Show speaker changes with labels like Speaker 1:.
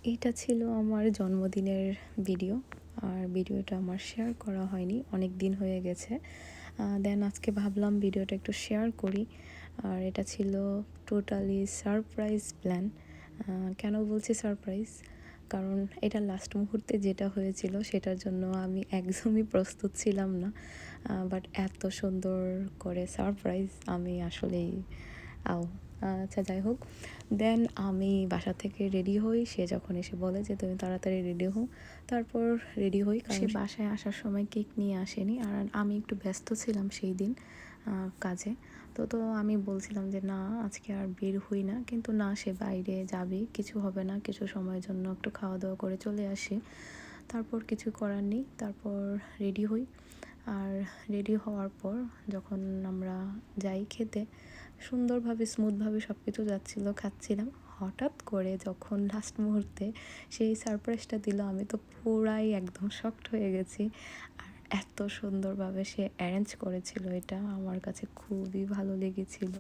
Speaker 1: এইটা ছিল আমার জন্মদিনের ভিডিও। আর ভিডিওটা আমার শেয়ার করা হয়নি, অনেক দিন হয়ে গেছে। দেন আজকে ভাবলাম ভিডিওটা একটু শেয়ার করি। আর এটা ছিল টোটালি সারপ্রাইজ প্ল্যান। কেন বলছি সারপ্রাইজ? কারণ এটা লাস্ট মুহূর্তে যেটা হয়েছিল সেটার জন্য আমি একদমই প্রস্তুত ছিলাম না। বাট এত সুন্দর করে সারপ্রাইজ আমি আসলেই আও আচ্ছা যাই হোক। দেন আমি বাসা থেকে রেডি হই, সে যখন এসে বলে যে তুমি তাড়াতাড়ি রেডি হও। তারপর রেডি হই, কারণ সে বাসায় আসার সময় কেক নিয়ে আসেনি, আর আমি একটু ব্যস্ত ছিলাম সেই দিন কাজে। তো আমি বলছিলাম যে না আজকে আর বের হই না, কিন্তু না, সে বাইরে যাবে, কিছু হবে না, কিছু সময়ের জন্য একটু খাওয়া দাওয়া করে চলে আসি। তারপর কিছু করার নেই, তারপর রেডি হই। আর রেডি হওয়ার পর যখন আমরা যাই খেতে, সুন্দরভাবে স্মুথভাবে সব কিছু যাচ্ছিলো, খাচ্ছিলাম। হঠাৎ করে যখন লাস্ট মুহূর্তে সেই সারপ্রাইজটা দিল, আমি তো পুরাই একদম শকড হয়ে গেছি। আর এত সুন্দরভাবে সে অ্যারেঞ্জ করেছিল, এটা আমার কাছে খুবই ভালো লেগেছিল।